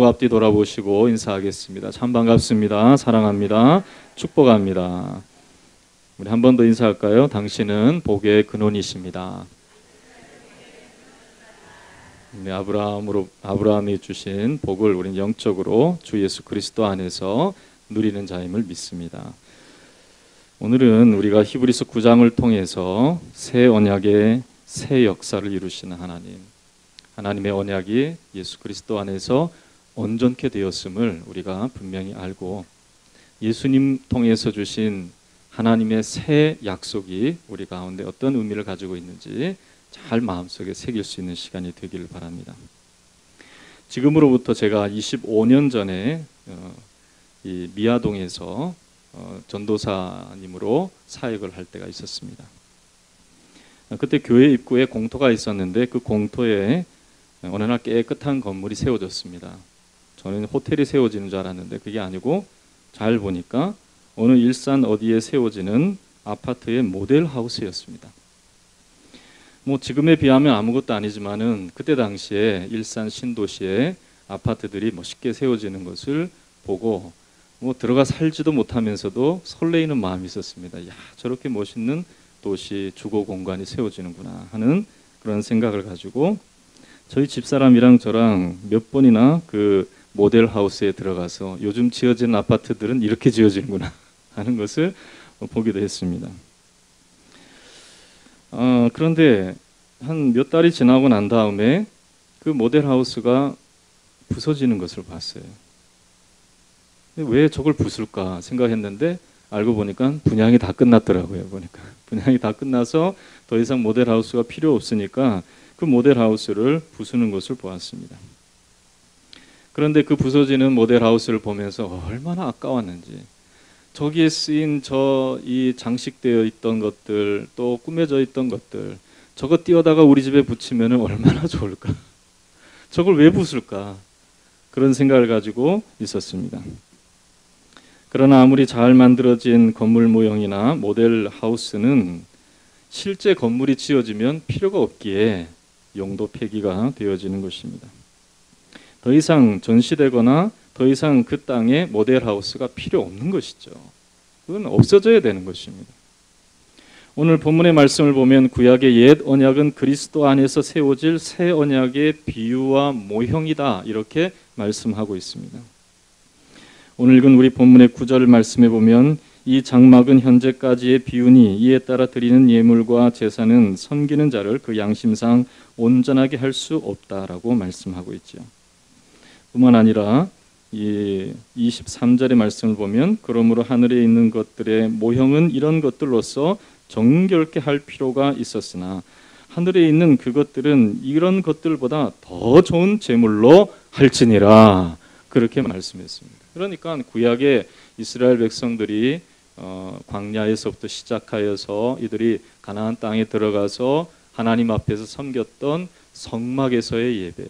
보고 앞뒤 돌아보시고 인사하겠습니다. 참 반갑습니다. 사랑합니다. 축복합니다. 우리 한 번 더 인사할까요? 당신은 복의 근원이십니다. 네, 아브라함이 주신 복을 우리는 영적으로 주 예수 그리스도 안에서 누리는 자임을 믿습니다. 오늘은 우리가 히브리서 9장을 통해서 새 언약의 새 역사를 이루시는 하나님의 언약이 예수 그리스도 안에서 온전케 되었음을 우리가 분명히 알고, 예수님 통해서 주신 하나님의 새 약속이 우리 가운데 어떤 의미를 가지고 있는지 잘 마음속에 새길 수 있는 시간이 되기를 바랍니다. 지금으로부터 제가 25년 전에 이 미아동에서 전도사님으로 사역을 할 때가 있었습니다. 그때 교회 입구에 공터가 있었는데 그 공터에 어느 날 깨끗한 건물이 세워졌습니다. 저는 호텔이 세워지는 줄 알았는데 그게 아니고 잘 보니까 어느 일산 어디에 세워지는 아파트의 모델 하우스였습니다. 뭐 지금에 비하면 아무것도 아니지만은 그때 당시에 일산 신도시에 아파트들이 멋있게 세워지는 것을 보고 뭐 들어가 살지도 못하면서도 설레이는 마음이 있었습니다. 야, 저렇게 멋있는 도시 주거 공간이 세워지는구나 하는 그런 생각을 가지고 저희 집사람이랑 저랑 몇 번이나 그 모델 하우스에 들어가서 요즘 지어지는 아파트들은 이렇게 지어지는구나 하는 것을 보기도 했습니다. 그런데 한 몇 달이 지나고 난 다음에 그 모델 하우스가 부서지는 것을 봤어요. 왜 저걸 부술까 생각했는데 알고 보니까 분양이 다 끝났더라고요. 분양이 다 끝나서 더 이상 모델 하우스가 필요 없으니까 그 모델 하우스를 부수는 것을 보았습니다. 그런데 그 부서지는 모델 하우스를 보면서 얼마나 아까웠는지, 저기에 쓰인 이 장식되어 있던 것들, 또 꾸며져 있던 것들, 저거 띄어다가 우리 집에 붙이면 얼마나 좋을까? 저걸 왜 부술까? 그런 생각을 가지고 있었습니다. 그러나 아무리 잘 만들어진 건물 모형이나 모델 하우스는 실제 건물이 지어지면 필요가 없기에 용도 폐기가 되어지는 것입니다. 더 이상 전시되거나 더 이상 그 땅에 모델 하우스가 필요 없는 것이죠. 그건 없어져야 되는 것입니다. 오늘 본문의 말씀을 보면 구약의 옛 언약은 그리스도 안에서 세워질 새 언약의 비유와 모형이다, 이렇게 말씀하고 있습니다. 오늘 읽은 우리 본문의 9절 말씀에 보면 이 장막은 현재까지의 비유니 이에 따라 드리는 예물과 제사는 섬기는 자를 그 양심상 온전하게 할 수 없다라고 말씀하고 있죠. 뿐만 아니라 이 23절의 말씀을 보면 그러므로 하늘에 있는 것들의 모형은 이런 것들로서 정결케 할 필요가 있었으나 하늘에 있는 그것들은 이런 것들보다 더 좋은 제물로 할지니라, 그렇게 말씀했습니다. 그러니까 구약의 이스라엘 백성들이 광야에서부터 시작하여서 이들이 가나안 땅에 들어가서 하나님 앞에서 섬겼던 성막에서의 예배,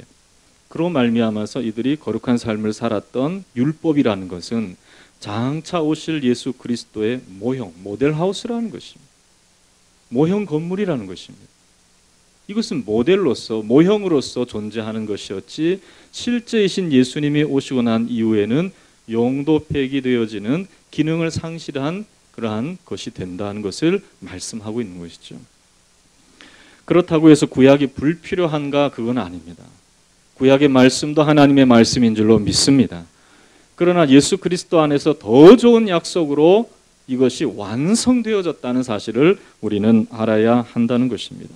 그로 말미암아서 이들이 거룩한 삶을 살았던 율법이라는 것은 장차 오실 예수 그리스도의 모형, 모델하우스라는 것입니다. 모형 건물이라는 것입니다. 이것은 모델로서, 모형으로서 존재하는 것이었지 실제이신 예수님이 오시고 난 이후에는 용도 폐기되어지는 기능을 상실한 그러한 것이 된다는 것을 말씀하고 있는 것이죠. 그렇다고 해서 구약이 불필요한가? 그건 아닙니다. 구약의 말씀도 하나님의 말씀인 줄로 믿습니다. 그러나 예수 그리스도 안에서 더 좋은 약속으로 이것이 완성되어졌다는 사실을 우리는 알아야 한다는 것입니다.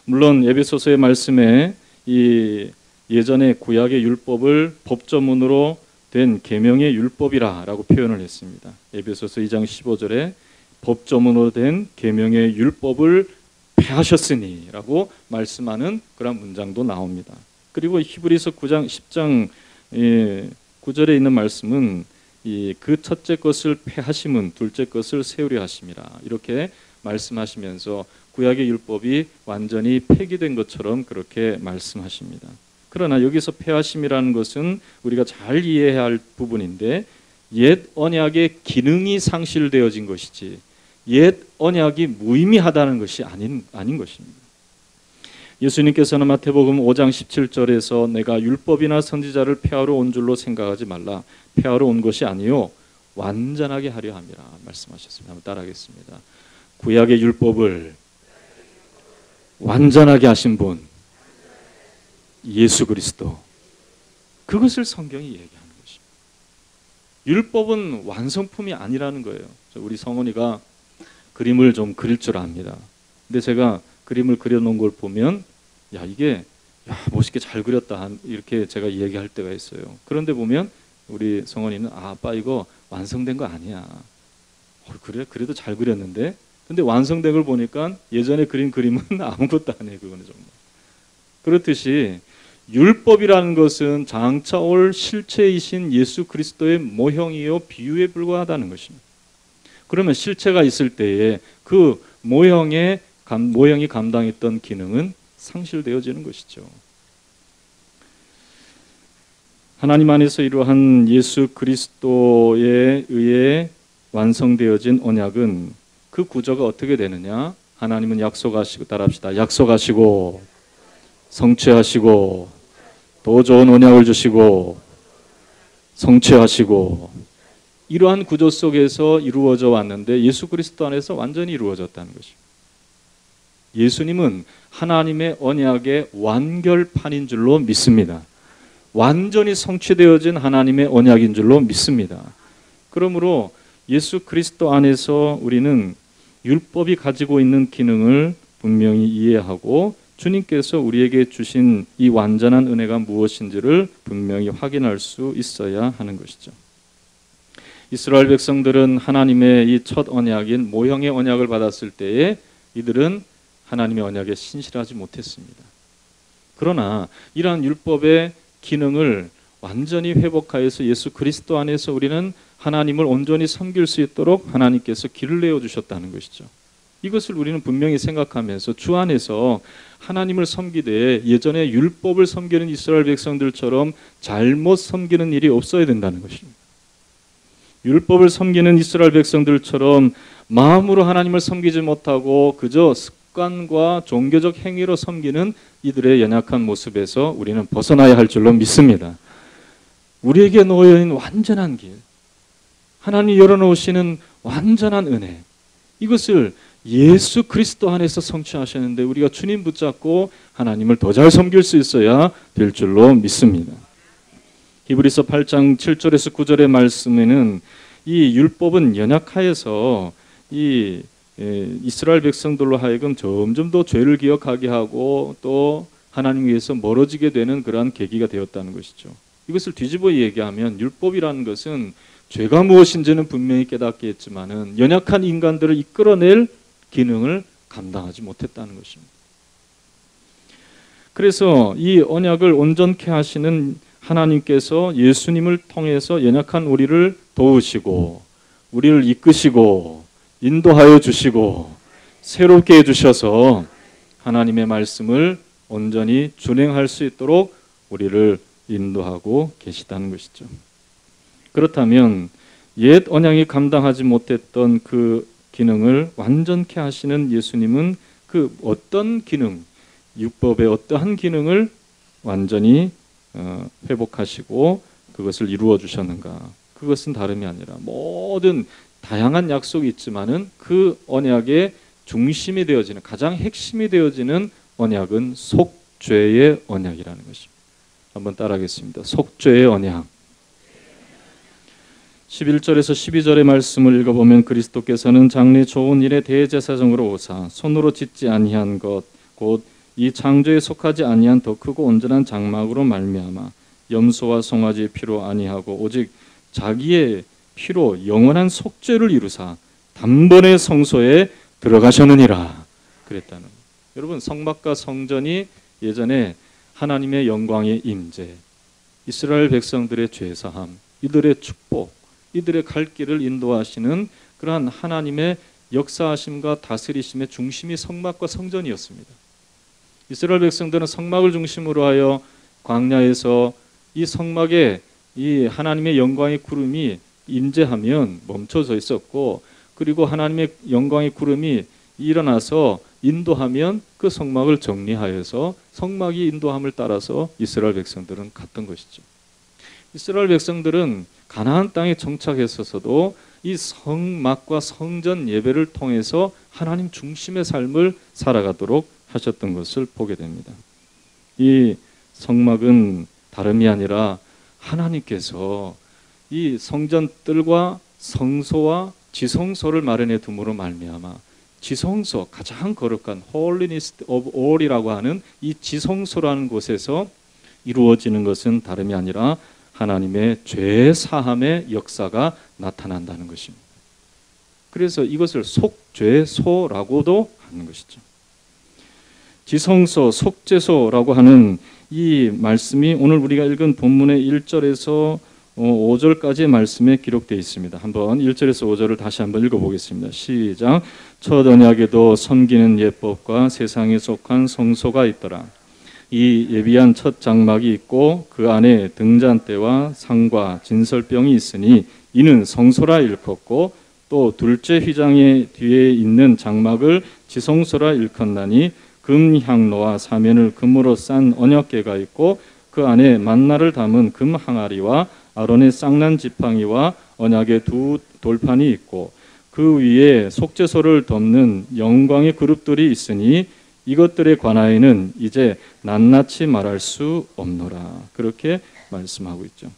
물론 에베소서의 말씀에 이 예전에 구약의 율법을 법조문으로 된 계명의 율법이라고 표현을 했습니다. 에베소서 2장 15절에 법조문으로 된 계명의 율법을 폐하셨으니라고 말씀하는 그런 문장도 나옵니다. 그리고 히브리서 9장 10장 9절에 있는 말씀은 그 첫째 것을 폐하심은 둘째 것을 세우려 하심이라, 이렇게 말씀하시면서 구약의 율법이 완전히 폐기된 것처럼 그렇게 말씀하십니다. 그러나 여기서 폐하심이라는 것은 우리가 잘 이해해야 할 부분인데, 옛 언약의 기능이 상실되어진 것이지 옛 언약이 무의미하다는 것이 아닌 것입니다. 예수님께서는 마태복음 5장 17절에서 내가 율법이나 선지자를 폐하러 온 줄로 생각하지 말라. 폐하러 온 것이 아니요 완전하게 하려 함이라 말씀하셨습니다. 한번 따라하겠습니다. 구약의 율법을 완전하게 하신 분 예수 그리스도, 그것을 성경이 얘기하는 것입니다. 율법은 완성품이 아니라는 거예요. 우리 성원이가 그림을 좀 그릴 줄 압니다. 근데 제가 그림을 그려놓은 걸 보면 이게 멋있게 잘 그렸다 이렇게 제가 얘기할 때가 있어요. 그런데 보면 우리 성원이는 아빠 이거 완성된 거 아니야. 그래? 그래도 잘 그렸는데. 근데 완성된 걸 보니까 예전에 그린 그림은 아무것도 아니에요. 그거는 정말. 그렇듯이 율법이라는 것은 장차 올 실체이신 예수 그리스도의 모형이요 비유에 불과하다는 것입니다. 그러면 실체가 있을 때에 그 모형이 감당했던 기능은 상실되어지는 것이죠. 하나님 안에서 이러한 예수 그리스도에 의해 완성되어진 언약은 그 구조가 어떻게 되느냐? 하나님은 약속하시고, 따라합시다. 약속하시고 성취하시고 더 좋은 언약을 주시고 성취하시고, 이러한 구조 속에서 이루어져 왔는데 예수 그리스도 안에서 완전히 이루어졌다는 것입니다. 예수님은 하나님의 언약의 완결판인 줄로 믿습니다. 완전히 성취되어진 하나님의 언약인 줄로 믿습니다. 그러므로 예수 그리스도 안에서 우리는 율법이 가지고 있는 기능을 분명히 이해하고 주님께서 우리에게 주신 이 완전한 은혜가 무엇인지를 분명히 확인할 수 있어야 하는 것이죠. 이스라엘 백성들은 하나님의 이 첫 언약인 모형의 언약을 받았을 때에 이들은 하나님의 언약에 신실하지 못했습니다. 그러나 이러한 율법의 기능을 완전히 회복하여서 예수 그리스도 안에서 우리는 하나님을 온전히 섬길 수 있도록 하나님께서 길을 내어주셨다는 것이죠. 이것을 우리는 분명히 생각하면서 주 안에서 하나님을 섬기되 예전에 율법을 섬기는 이스라엘 백성들처럼 잘못 섬기는 일이 없어야 된다는 것입니다. 율법을 섬기는 이스라엘 백성들처럼 마음으로 하나님을 섬기지 못하고 그저 습관과 종교적 행위로 섬기는 이들의 연약한 모습에서 우리는 벗어나야 할 줄로 믿습니다. 우리에게 놓여있는 완전한 길, 하나님이 열어놓으시는 완전한 은혜, 이것을 예수 그리스도 안에서 성취하셨는데 우리가 주님 붙잡고 하나님을 더 잘 섬길 수 있어야 될 줄로 믿습니다. 히브리서 8장 7절에서 9절의 말씀에는 이 율법은 연약하여서 이 이스라엘 백성들로 하여금 점점 더 죄를 기억하게 하고 또 하나님 위해서 멀어지게 되는 그러한 계기가 되었다는 것이죠. 이것을 뒤집어 얘기하면 율법이라는 것은 죄가 무엇인지는 분명히 깨닫게 했지만은 연약한 인간들을 이끌어낼 기능을 감당하지 못했다는 것입니다. 그래서 이 언약을 온전케 하시는 하나님께서 예수님을 통해서 연약한 우리를 도우시고 우리를 이끄시고 인도하여 주시고 새롭게 해주셔서 하나님의 말씀을 온전히 준행할 수 있도록 우리를 인도하고 계시다는 것이죠. 그렇다면 옛 언약이 감당하지 못했던 그 기능을 완전케 하시는 예수님은 그 어떤 기능, 율법의 어떠한 기능을 완전히 회복하시고 그것을 이루어 주셨는가? 그것은 다름이 아니라 모든 다양한 약속이 있지만은 그 언약의 중심이 되어지는, 가장 핵심이 되어지는 언약은 속죄의 언약이라는 것입니다. 한번 따라하겠습니다. 속죄의 언약. 11절에서 12절의 말씀을 읽어보면 그리스도께서는 장래 좋은 일에 대제사장으로 오사 손으로 짓지 아니한 것 곧 이 창조에 속하지 아니한 더 크고 온전한 장막으로 말미암아 염소와 송아지의 피로 아니하고 오직 자기의 피로 영원한 속죄를 이루사 단번에 성소에 들어가셨느니라 그랬다는 거예요. 여러분, 성막과 성전이 예전에 하나님의 영광의 임재, 이스라엘 백성들의 죄사함, 이들의 축복, 이들의 갈 길을 인도하시는 그러한 하나님의 역사하심과 다스리심의 중심이 성막과 성전이었습니다. 이스라엘 백성들은 성막을 중심으로 하여 광야에서 이 성막에 이 하나님의 영광의 구름이 임재하면 멈춰져 있었고, 그리고 하나님의 영광의 구름이 일어나서 인도하면 그 성막을 정리하여서 성막이 인도함을 따라서 이스라엘 백성들은 갔던 것이죠. 이스라엘 백성들은 가나안 땅에 정착했었어도 이 성막과 성전 예배를 통해서 하나님 중심의 삶을 살아가도록 하셨던 것을 보게 됩니다. 이 성막은 다름이 아니라 하나님께서 이 성전 뜰과 성소와 지성소를 마련해 둠으로 말미암아 지성소, 가장 거룩한 Holiness of All이라고 하는 이 지성소라는 곳에서 이루어지는 것은 다름이 아니라 하나님의 죄 사함의 역사가 나타난다는 것입니다. 그래서 이것을 속죄소라고도 하는 것이죠. 지성소, 속죄소라고 하는 이 말씀이 오늘 우리가 읽은 본문의 1절에서 5절까지의 말씀에 기록되어 있습니다. 한번 1절에서 5절을 다시 한번 읽어보겠습니다. 시작. 첫 언약에도 섬기는 예법과 세상에 속한 성소가 있더라. 이 예비한 첫 장막이 있고 그 안에 등잔대와 상과 진설병이 있으니 이는 성소라 일컫고 또 둘째 휘장의 뒤에 있는 장막을 지성소라 일컫나니 금 향로와 사면을 금으로 싼 언약궤가 있고 그 안에 만나를 담은 금 항아리와 아론의 쌍난 지팡이와 언약의 두 돌판이 있고 그 위에 속죄소를 덮는 영광의 그룹들이 있으니 이것들에 관하여는 이제 낱낱이 말할 수 없노라. 그렇게 말씀하고 있죠.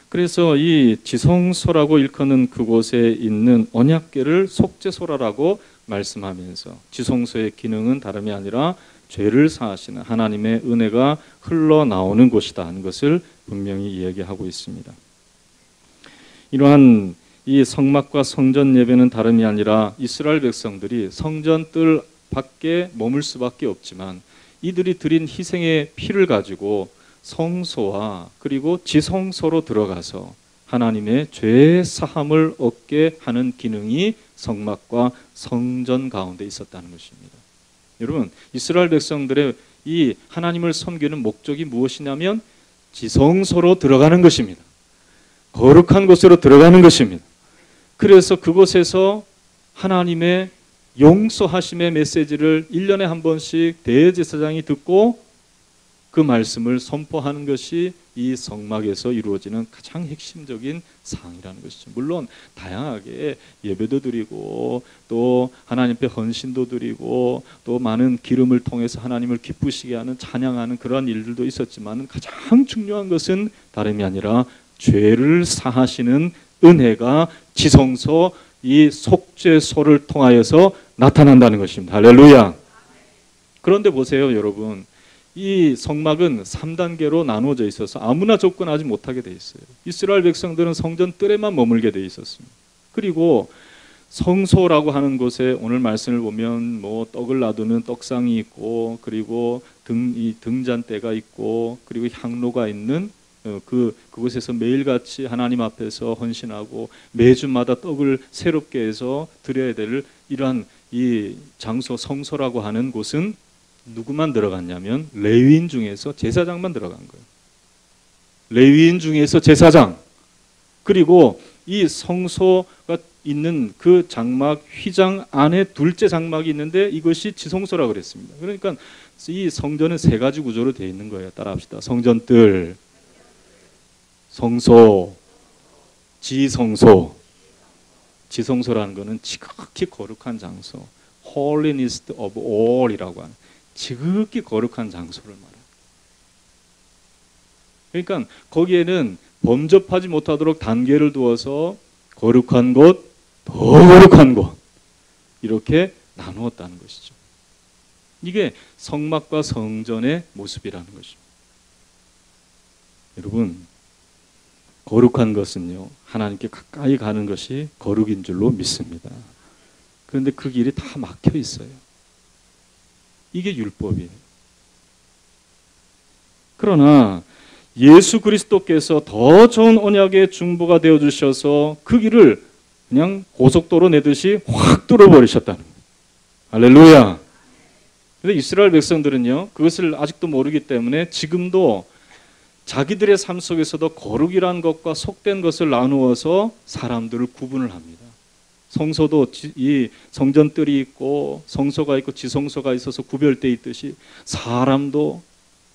그래서 이 지성소라고 일컫는 그곳에 있는 언약궤를 속죄소라고 말씀하면서 지성소의 기능은 다름이 아니라 죄를 사하시는 하나님의 은혜가 흘러나오는 곳이다 하는 것을 분명히 이야기하고 있습니다. 이러한 이 성막과 성전 예배는 다름이 아니라 이스라엘 백성들이 성전 뜰 밖에 머물 수밖에 없지만 이들이 드린 희생의 피를 가지고 성소와 그리고 지성소로 들어가서 하나님의 죄 사함을 얻게 하는 기능이 성막과 성전 가운데 있었다는 것입니다. 여러분, 이스라엘 백성들의 이 하나님을 섬기는 목적이 무엇이냐면 지성소로 들어가는 것입니다. 거룩한 곳으로 들어가는 것입니다. 그래서 그곳에서 하나님의 용서하심의 메시지를 1년에 한 번씩 대제사장이 듣고 그 말씀을 선포하는 것이 이 성막에서 이루어지는 가장 핵심적인 사항이라는 것이죠. 물론 다양하게 예배도 드리고 또 하나님 앞에 헌신도 드리고 또 많은 기름을 통해서 하나님을 기쁘시게 하는 찬양하는 그런 일들도 있었지만 가장 중요한 것은 다름이 아니라 죄를 사하시는 은혜가 지성소 이 속죄소를 통하여서 나타난다는 것입니다. 할렐루야. 그런데 보세요, 여러분. 이 성막은 3단계로 나누어져 있어서 아무나 접근하지 못하게 돼 있어요. 이스라엘 백성들은 성전 뜰에만 머물게 돼 있었습니다. 그리고 성소라고 하는 곳에 오늘 말씀을 보면 뭐 떡을 놔두는 떡상이 있고 그리고 이 등잔대가 있고 그리고 향로가 있는 그곳에서 매일같이 하나님 앞에서 헌신하고 매주마다 떡을 새롭게 해서 드려야 될 이러한 이 장소 성소라고 하는 곳은 누구만 들어갔냐면 레위인 중에서 제사장만 들어간 거예요. 레위인 중에서 제사장. 그리고 이 성소가 있는 그 장막 휘장 안에 둘째 장막이 있는데 이것이 지성소라고 그랬습니다. 그러니까 이 성전은 세 가지 구조로 되어 있는 거예요. 따라합시다. 성전뜰, 성소, 지성소. 지성소라는 것은 지극히 거룩한 장소, Holiness of All이라고 하는 지극히 거룩한 장소를 말합니다. 그러니까 거기에는 범접하지 못하도록 단계를 두어서 거룩한 곳, 더 거룩한 곳 이렇게 나누었다는 것이죠. 이게 성막과 성전의 모습이라는 것입니다. 여러분, 거룩한 것은요, 하나님께 가까이 가는 것이 거룩인 줄로 믿습니다. 그런데 그 길이 다 막혀 있어요. 이게 율법이에요. 그러나 예수 그리스도께서 더 좋은 언약의 중보가 되어 주셔서 그 길을 그냥 고속도로 내듯이 확 뚫어버리셨다는 거예요. 할렐루야. 그런데 이스라엘 백성들은요, 그것을 아직도 모르기 때문에 지금도 자기들의 삶 속에서도 거룩이란 것과 속된 것을 나누어서 사람들을 구분을 합니다. 성소도 이 성전뜰이 있고 성소가 있고 지성소가 있어서 구별되어 있듯이 사람도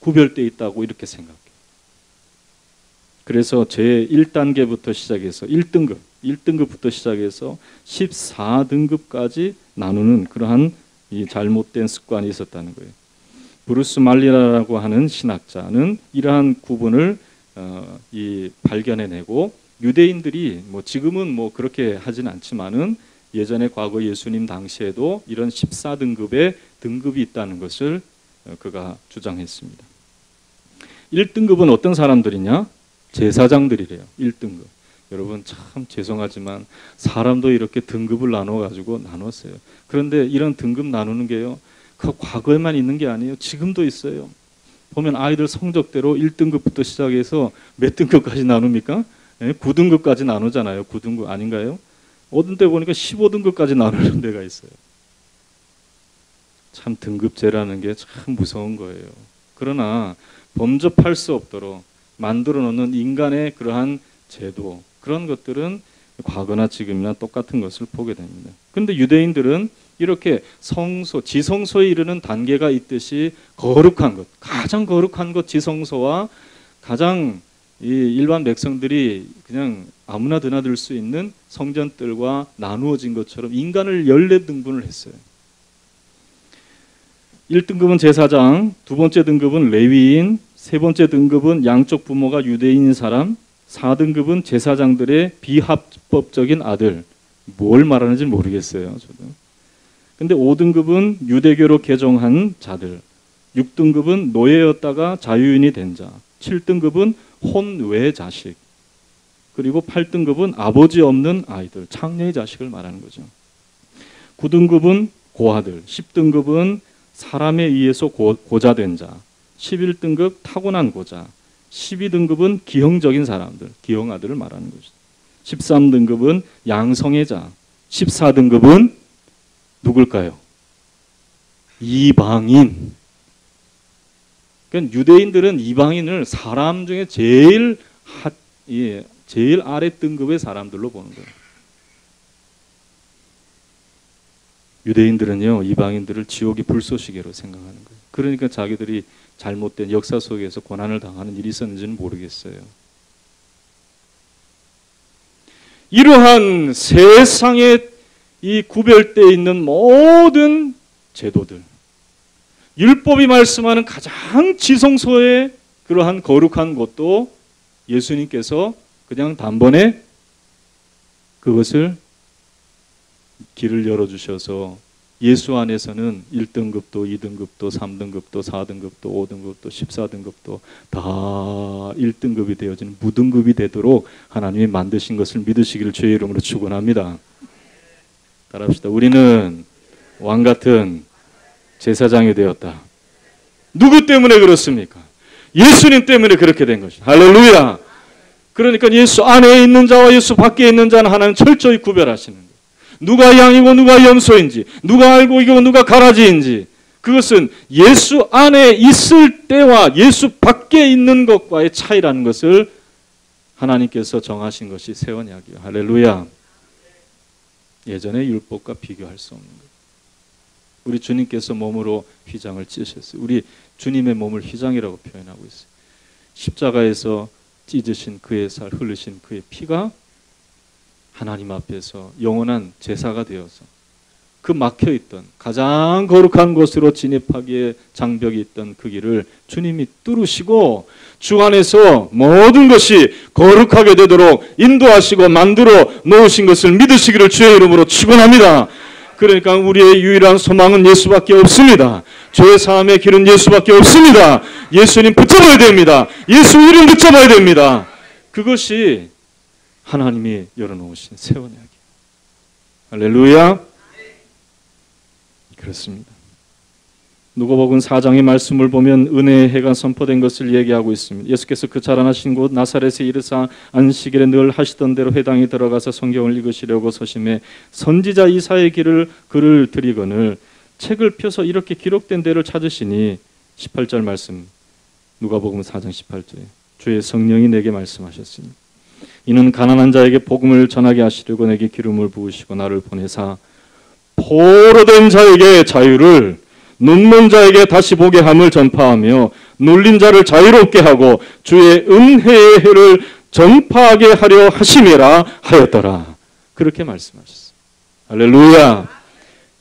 구별되어 있다고 이렇게 생각해요. 그래서 제1단계부터 시작해서 1등급부터 시작해서 14등급까지 나누는 그러한 이 잘못된 습관이 있었다는 거예요. 브루스 말리라라고 하는 신학자는 이러한 구분을 발견해내고, 유대인들이 뭐 지금은 뭐 그렇게 하진 않지만은 예전에 과거 예수님 당시에도 이런 14등급의 등급이 있다는 것을 그가 주장했습니다. 1등급은 어떤 사람들이냐? 제사장들이래요. 1등급. 여러분 참 죄송하지만 사람도 이렇게 등급을 나눠가지고 나눴어요. 그런데 이런 등급 나누는 게요, 그 과거에만 있는 게 아니에요. 지금도 있어요. 보면 아이들 성적대로 1등급부터 시작해서 몇 등급까지 나눕니까? 9등급까지 나누잖아요. 9등급 아닌가요? 어떤 때 보니까 15등급까지 나누는 데가 있어요. 참 등급제라는 게 참 무서운 거예요. 그러나 범접할 수 없도록 만들어 놓는 인간의 그러한 제도, 그런 것들은 과거나 지금이나 똑같은 것을 보게 됩니다. 그런데 유대인들은 이렇게 성소, 지성소에 이르는 단계가 있듯이 거룩한 것, 가장 거룩한 것 지성소와 가장 이 일반 백성들이 그냥 아무나 드나들 수 있는 성전들과 나누어진 것처럼 인간을 14등분을 했어요. 1등급은 제사장, 두 번째 등급은 레위인, 세 번째 등급은 양쪽 부모가 유대인인 사람, 4등급은 제사장들의 비합법적인 아들. 뭘 말하는지 모르겠어요. 저도. 근데 5등급은 유대교로 개종한 자들, 6등급은 노예였다가 자유인이 된 자, 7등급은 혼외 자식, 그리고 8등급은 아버지 없는 아이들, 창녀의 자식을 말하는 거죠. 9등급은 고아들, 10등급은 사람에 의해서 고자된 자, 11등급 타고난 고자, 12등급은 기형적인 사람들, 기형아들을 말하는 거죠. 13등급은 양성애자, 14등급은 누굴까요? 이방인. 그러니까 유대인들은 이방인을 사람 중에 제일 아래 등급의 사람들로 보는 거예요. 유대인들은요, 이방인들을 지옥의 불쏘시개로 생각하는 거예요. 그러니까 자기들이 잘못된 역사 속에서 고난을 당하는 일이 있었는지는 모르겠어요. 이러한 세상에 이 구별되어 있는 모든 제도들, 율법이 말씀하는 가장 지성소의 그러한 거룩한 곳도 예수님께서 그냥 단번에 그것을 길을 열어주셔서 예수 안에서는 1등급도 2등급도 3등급도 4등급도 5등급도 14등급도 다 1등급이 되어지는 무등급이 되도록 하나님이 만드신 것을 믿으시기를 주의 이름으로 축원합니다. 따라합시다. 우리는 왕같은 제사장이 되었다. 누구 때문에 그렇습니까? 예수님 때문에 그렇게 된 것이다. 할렐루야. 그러니까 예수 안에 있는 자와 예수 밖에 있는 자는 하나님 철저히 구별하시는 거예요. 누가 양이고 누가 염소인지, 누가 알고이고 누가 가라지인지, 그것은 예수 안에 있을 때와 예수 밖에 있는 것과의 차이라는 것을 하나님께서 정하신 것이 새 언약이에요. 할렐루야. 예전의 율법과 비교할 수 없는 거예요. 우리 주님께서 몸으로 휘장을 찢으셨어요. 우리 주님의 몸을 휘장이라고 표현하고 있어요. 십자가에서 찢으신 그의 살, 흘리신 그의 피가 하나님 앞에서 영원한 제사가 되어서 그 막혀있던 가장 거룩한 곳으로 진입하기에 장벽이 있던 그 길을 주님이 뚫으시고 주 안에서 모든 것이 거룩하게 되도록 인도하시고 만들어 놓으신 것을 믿으시기를 주의 이름으로 축원합니다. 그러니까 우리의 유일한 소망은 예수밖에 없습니다. 죄 사함의 길은 예수밖에 없습니다. 예수님 붙잡아야 됩니다. 예수 이름 붙잡아야 됩니다. 그것이 하나님이 열어놓으신 새 언약이에요. 할렐루야. 그렇습니다. 누가복음 4장의 말씀을 보면 은혜의 해가 선포된 것을 얘기하고 있습니다. 예수께서 그 자라나신 곳 나사렛에 이르사 안식일에 늘 하시던 대로 회당에 들어가서 성경을 읽으시려고 서심해 선지자 이사의 글을 드리거늘 책을 펴서 이렇게 기록된 데를 찾으시니 18절 말씀, 누가복음 4장 18절에 주의 성령이 내게 말씀하셨습니다. 이는 가난한 자에게 복음을 전하게 하시려고 내게 기름을 부으시고 나를 보내사 포로된 자에게 자유를, 눈먼 자에게 다시 보게 함을 전파하며 눌린 자를 자유롭게 하고 주의 은혜의 해를 전파하게 하려 하심이라 하였더라. 그렇게 말씀하셨어요. 할렐루야.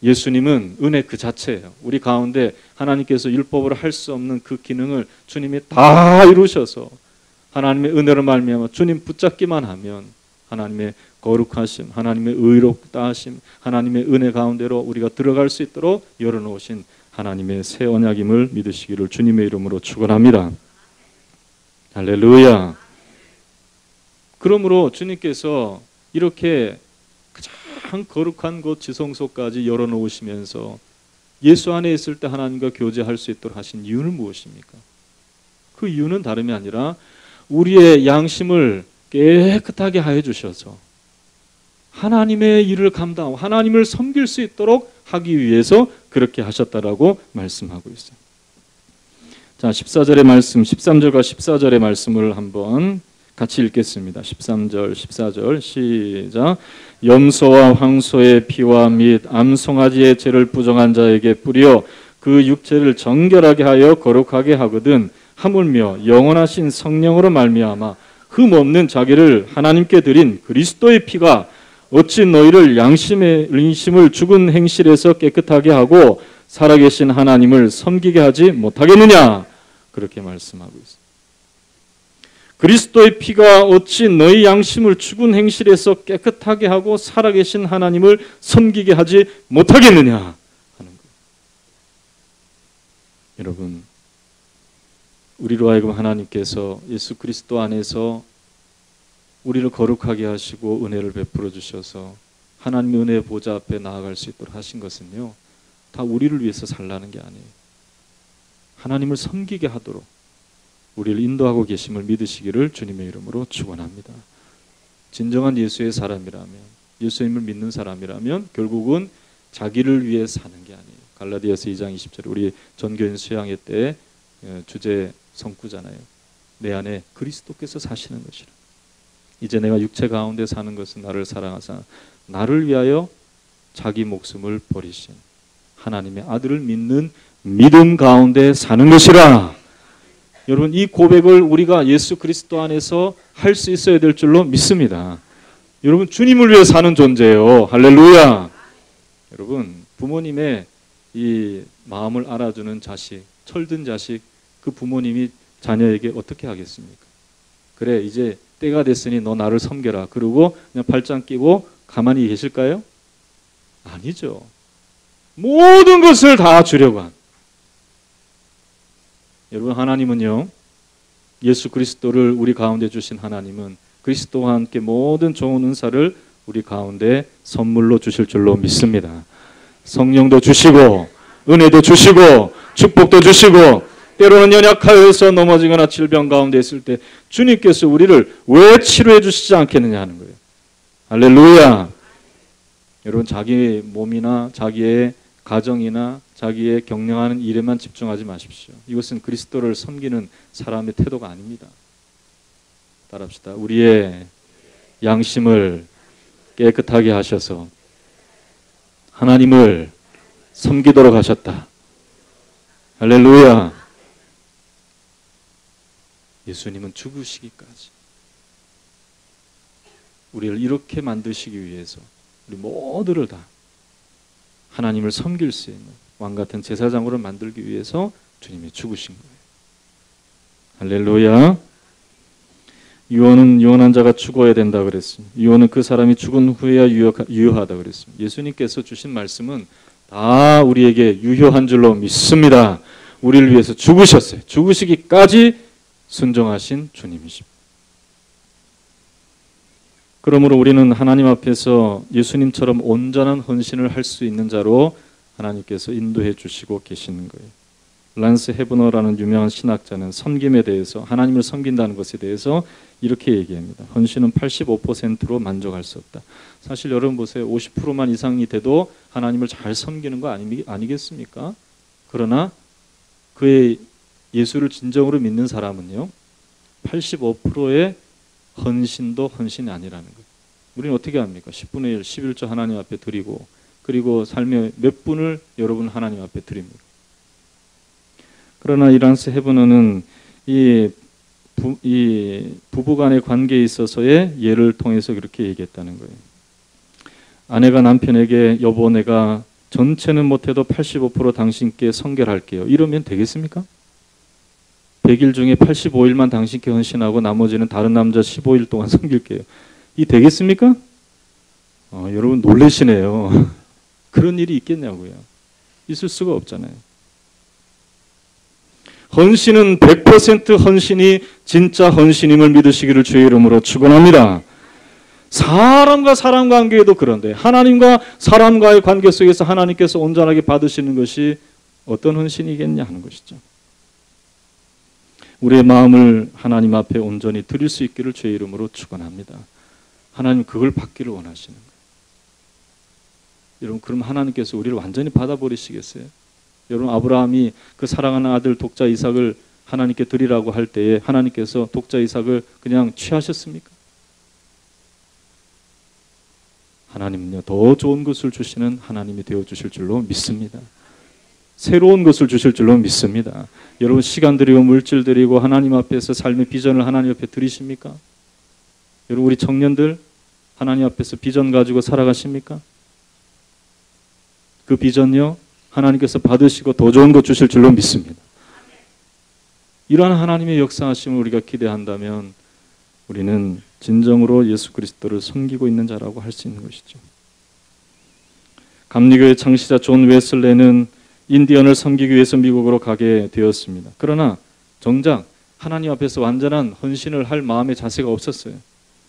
예수님은 은혜 그 자체예요. 우리 가운데 하나님께서 율법으로 할 수 없는 그 기능을 주님이 다 이루셔서 하나님의 은혜로 말미암아 주님 붙잡기만 하면 하나님의 거룩하심, 하나님의 의롭다 하심, 하나님의 은혜 가운데로 우리가 들어갈 수 있도록 열어놓으신 하나님의 새 언약임을 믿으시기를 주님의 이름으로 축원합니다. 할렐루야. 그러므로 주님께서 이렇게 가장 거룩한 곳 지성소까지 열어놓으시면서 예수 안에 있을 때 하나님과 교제할 수 있도록 하신 이유는 무엇입니까? 그 이유는 다름이 아니라 우리의 양심을 깨끗하게 하여 주셔서 하나님의 일을 감당하고 하나님을 섬길 수 있도록 하기 위해서 그렇게 하셨다라고 말씀하고 있어요. 자, 14절의 말씀, 13절과 14절의 말씀을 한번 같이 읽겠습니다. 13절, 14절 시작. 염소와 황소의 피와 및 암송아지의 죄를 부정한 자에게 뿌려 그 육체를 정결하게 하여 거룩하게 하거든 하물며 영원하신 성령으로 말미암아 흠 없는 자기를 하나님께 드린 그리스도의 피가 어찌 너희를 양심의 인심을 죽은 행실에서 깨끗하게 하고 살아계신 하나님을 섬기게 하지 못하겠느냐? 그렇게 말씀하고 있습니다. 그리스도의 피가 어찌 너희 양심을 죽은 행실에서 깨끗하게 하고 살아계신 하나님을 섬기게 하지 못하겠느냐 하는 거예요. 여러분, 우리로 하여금 하나님께서 예수 그리스도 안에서 우리를 거룩하게 하시고 은혜를 베풀어 주셔서 하나님의 은혜의 보좌 앞에 나아갈 수 있도록 하신 것은요, 다 우리를 위해서 살라는 게 아니에요. 하나님을 섬기게 하도록 우리를 인도하고 계심을 믿으시기를 주님의 이름으로 축원합니다. 진정한 예수의 사람이라면, 예수님을 믿는 사람이라면 결국은 자기를 위해 사는 게 아니에요. 갈라디아서 2장 20절에 우리 전교인 수양회 때 주제 성구잖아요. 내 안에 그리스도께서 사시는 것이라. 이제 내가 육체 가운데 사는 것은 나를 사랑하사 나를 위하여 자기 목숨을 버리신 하나님의 아들을 믿는 믿음 가운데 사는 것이라. 여러분, 이 고백을 우리가 예수 그리스도 안에서 할 수 있어야 될 줄로 믿습니다. 여러분, 주님을 위해 사는 존재예요. 할렐루야. 여러분, 부모님의 이 마음을 알아주는 자식, 철든 자식, 그 부모님이 자녀에게 어떻게 하겠습니까? 그래, 이제 때가 됐으니 너 나를 섬겨라. 그러고 그냥 발짱 끼고 가만히 계실까요? 아니죠. 모든 것을 다 주려고 한. 여러분, 하나님은요, 예수 그리스도를 우리 가운데 주신 하나님은 그리스도와 함께 모든 좋은 은사를 우리 가운데 선물로 주실 줄로 믿습니다. 성령도 주시고 은혜도 주시고 축복도 주시고, 때로는 연약하여서 넘어지거나 질병 가운데 있을 때 주님께서 우리를 왜 치료해 주시지 않겠느냐 하는 거예요. 할렐루야. 여러분, 자기 몸이나 자기의 가정이나 자기의 경영하는 일에만 집중하지 마십시오. 이것은 그리스도를 섬기는 사람의 태도가 아닙니다. 따라합시다. 우리의 양심을 깨끗하게 하셔서 하나님을 섬기도록 하셨다. 할렐루야. 예수님은 죽으시기까지 우리를 이렇게 만드시기 위해서 우리 모두를 다 하나님을 섬길 수 있는 왕같은 제사장으로 만들기 위해서 주님이 죽으신 거예요. 할렐루야. 유언은 유언한 자가 죽어야 된다 그랬습니다. 유언은 그 사람이 죽은 후에야 유효하다 그랬습니다. 예수님께서 주신 말씀은 다 우리에게 유효한 줄로 믿습니다. 우리를 위해서 죽으셨어요. 죽으시기까지 순종하신 주님이십니다. 그러므로 우리는 하나님 앞에서 예수님처럼 온전한 헌신을 할 수 있는 자로 하나님께서 인도해 주시고 계시는 거예요. 란스 헤브너라는 유명한 신학자는 섬김에 대해서, 하나님을 섬긴다는 것에 대해서 이렇게 얘기합니다. 헌신은 85%로 만족할 수 없다. 사실 여러분 보세요. 50%만 이상이 돼도 하나님을 잘 섬기는 거 아니겠습니까? 그러나 그의 예수를 진정으로 믿는 사람은요, 85%의 헌신도 헌신이 아니라는 거예요. 우리는 어떻게 합니까? 10분의 1, 11조 하나님 앞에 드리고 그리고 삶의 몇 분을 여러분 하나님 앞에 드립니다. 그러나 이란스 헤브너는 이 부부간의 관계에 있어서의 예를 통해서 그렇게 얘기했다는 거예요. 아내가 남편에게 여보 내가 전체는 못해도 85% 당신께 성결할게요. 이러면 되겠습니까? 100일 중에 85일만 당신께 헌신하고 나머지는 다른 남자 15일 동안 섬길게요. 이 되겠습니까? 여러분 놀라시네요. 그런 일이 있겠냐고요. 있을 수가 없잖아요. 헌신은 100% 헌신이 진짜 헌신임을 믿으시기를 주의 이름으로 축원합니다. 사람과 사람 관계에도 그런데 하나님과 사람과의 관계 속에서 하나님께서 온전하게 받으시는 것이 어떤 헌신이겠냐 하는 것이죠. 우리의 마음을 하나님 앞에 온전히 드릴 수 있기를 주의 이름으로 축원합니다. 하나님 그걸 받기를 원하시는 거예요. 여러분 그럼 하나님께서 우리를 완전히 받아버리시겠어요? 여러분 아브라함이 그 사랑하는 아들 독자 이삭을 하나님께 드리라고 할 때에 하나님께서 독자 이삭을 그냥 취하셨습니까? 하나님은요 더 좋은 것을 주시는 하나님이 되어주실 줄로 믿습니다. 새로운 것을 주실 줄로 믿습니다. 여러분 시간 드리고 물질 드리고 하나님 앞에서 삶의 비전을 하나님 앞에 드리십니까? 여러분 우리 청년들 하나님 앞에서 비전 가지고 살아가십니까? 그 비전요 하나님께서 받으시고 더 좋은 것 주실 줄로 믿습니다. 이러한 하나님의 역사하심을 우리가 기대한다면 우리는 진정으로 예수 그리스도를 섬기고 있는 자라고 할 수 있는 것이죠. 감리교의 창시자 존 웨슬레는 인디언을 섬기기 위해서 미국으로 가게 되었습니다. 그러나 정작 하나님 앞에서 완전한 헌신을 할 마음의 자세가 없었어요.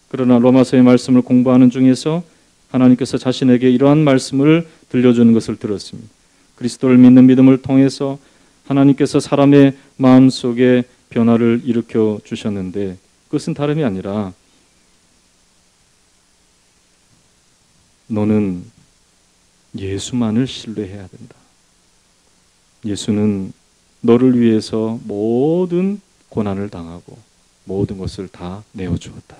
그러나 로마서의 말씀을 공부하는 중에서 하나님께서 자신에게 이러한 말씀을 들려주는 것을 들었습니다. 그리스도를 믿는 믿음을 통해서 하나님께서 사람의 마음속에 변화를 일으켜 주셨는데 그것은 다름이 아니라 너는 예수만을 신뢰해야 된다. 예수는 너를 위해서 모든 고난을 당하고 모든 것을 다 내어주었다.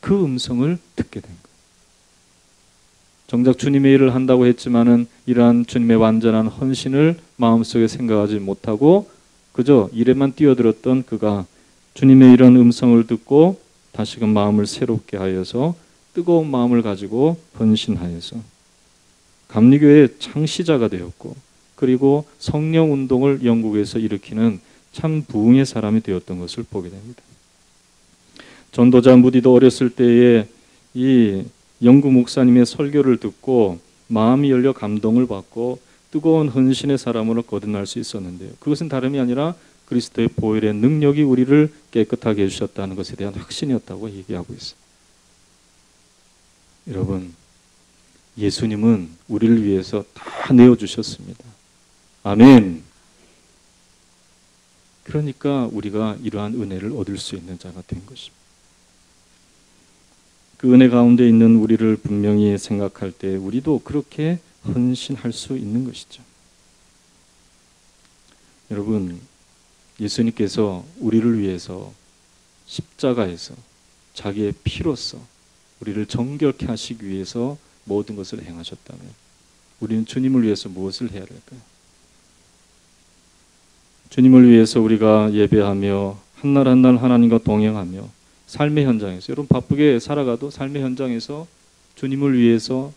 그 음성을 듣게 된 거예요. 정작 주님의 일을 한다고 했지만은 이러한 주님의 완전한 헌신을 마음속에 생각하지 못하고 그저 일에만 뛰어들었던 그가 주님의 이런 음성을 듣고 다시금 마음을 새롭게 하여서 뜨거운 마음을 가지고 헌신하여서 감리교의 창시자가 되었고 그리고 성령 운동을 영국에서 일으키는 참 부흥의 사람이 되었던 것을 보게 됩니다. 전도자 무디도 어렸을 때에 이 영국 목사님의 설교를 듣고 마음이 열려 감동을 받고 뜨거운 헌신의 사람으로 거듭날 수 있었는데요. 그것은 다름이 아니라 그리스도의 보혈의 능력이 우리를 깨끗하게 해주셨다는 것에 대한 확신이었다고 얘기하고 있어요. 여러분, 예수님은 우리를 위해서 다 내어주셨습니다. 아멘. 그러니까 우리가 이러한 은혜를 얻을 수 있는 자가 된 것입니다. 그 은혜 가운데 있는 우리를 분명히 생각할 때 우리도 그렇게 헌신할 수 있는 것이죠. 여러분, 예수님께서 우리를 위해서 십자가에서 자기의 피로써 우리를 정결케 하시기 위해서 모든 것을 행하셨다면 우리는 주님을 위해서 무엇을 해야 될까요? 주님을 위해서 우리가 예배하며 한날 한날 하나님과 동행하며 삶의 현장에서 여러분 바쁘게 살아가도 삶의 현장에서 주님을 위해서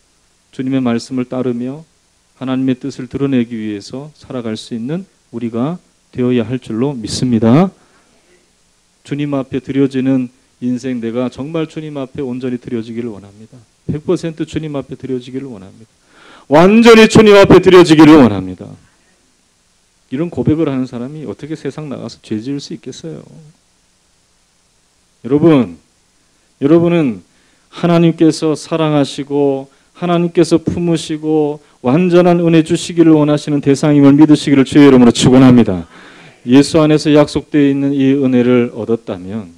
주님의 말씀을 따르며 하나님의 뜻을 드러내기 위해서 살아갈 수 있는 우리가 되어야 할 줄로 믿습니다. 주님 앞에 드려지는 인생 내가 정말 주님 앞에 온전히 드려지기를 원합니다. 100% 주님 앞에 드려지기를 원합니다. 완전히 주님 앞에 드려지기를 원합니다. 이런 고백을 하는 사람이 어떻게 세상 나가서 죄 지을 수 있겠어요? 여러분은 하나님께서 사랑하시고 하나님께서 품으시고 완전한 은혜 주시기를 원하시는 대상임을 믿으시기를 주의 이름으로 축원합니다. 예수 안에서 약속되어 있는 이 은혜를 얻었다면,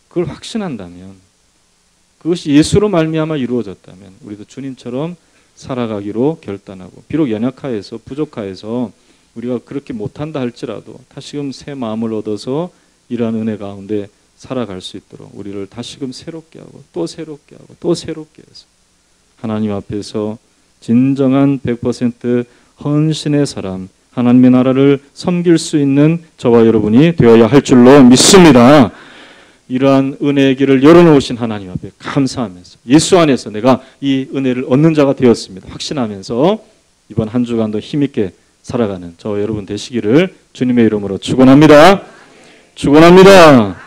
그걸 확신한다면, 그것이 예수로 말미암아 이루어졌다면 우리도 주님처럼 살아가기로 결단하고, 비록 연약하여서 부족하여서 우리가 그렇게 못한다 할지라도 다시금 새 마음을 얻어서 이러한 은혜 가운데 살아갈 수 있도록 우리를 다시금 새롭게 하고 또 새롭게 하고 또 새롭게 해서 하나님 앞에서 진정한 100% 헌신의 사람, 하나님의 나라를 섬길 수 있는 저와 여러분이 되어야 할 줄로 믿습니다. 이러한 은혜의 길을 열어놓으신 하나님 앞에 감사하면서 예수 안에서 내가 이 은혜를 얻는 자가 되었습니다. 확신하면서 이번 한 주간도 힘있게 살아가는 저와 여러분 되시기를 주님의 이름으로 축원합니다. 축원합니다.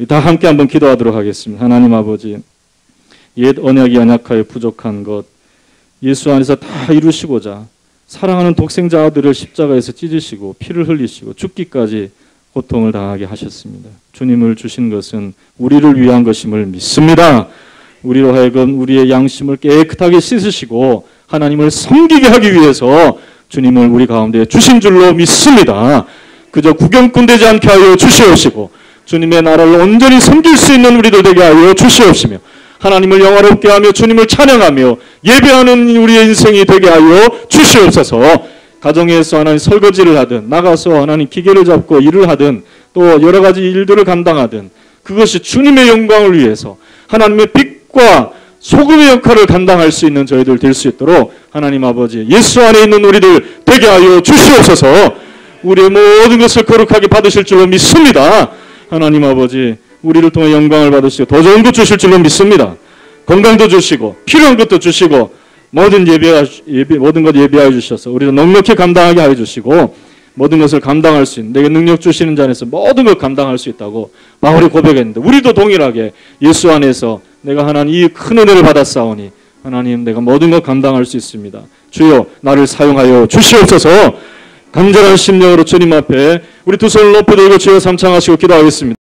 다 함께 한번 기도하도록 하겠습니다. 하나님 아버지, 옛 언약이 연약하여 부족한 것 예수 안에서 다 이루시고자 사랑하는 독생자 아들을 십자가에서 찢으시고 피를 흘리시고 죽기까지 고통을 당하게 하셨습니다. 주님을 주신 것은 우리를 위한 것임을 믿습니다. 우리로 하여금 우리의 양심을 깨끗하게 씻으시고 하나님을 섬기게 하기 위해서 주님을 우리 가운데 주신 줄로 믿습니다. 그저 구경꾼 되지 않게 하여 주시옵시고 주님의 나라를 온전히 섬길 수 있는 우리들 되게 하여 주시옵시며 하나님을 영화롭게 하며 주님을 찬양하며 예배하는 우리의 인생이 되게 하여 주시옵소서. 가정에서 하나님 설거지를 하든 나가서 하나님 기계를 잡고 일을 하든 또 여러 가지 일들을 감당하든 그것이 주님의 영광을 위해서 하나님의 빛과 소금의 역할을 감당할 수 있는 저희들 될 수 있도록 하나님 아버지 예수 안에 있는 우리들 되게 하여 주시옵소서. 우리의 모든 것을 거룩하게 받으실 줄로 믿습니다. 하나님 아버지 우리를 통해 영광을 받으시고 더 좋은 것 주실 줄로 믿습니다. 건강도 주시고 필요한 것도 주시고 모든 것 예비하여 주셔서 우리를 넉넉히 감당하게 하여 주시고 모든 것을 감당할 수 있는 내게 능력 주시는 자 안에서 모든 것 감당할 수 있다고 바울이 고백했는데 우리도 동일하게 예수 안에서 내가 하나님 이 큰 은혜를 받았사오니 하나님 내가 모든 것 감당할 수 있습니다. 주여 나를 사용하여 주시옵소서. 간절한 심령으로 주님 앞에 우리 두 손을 높이 들고 주여 삼창하시고 기도하겠습니다.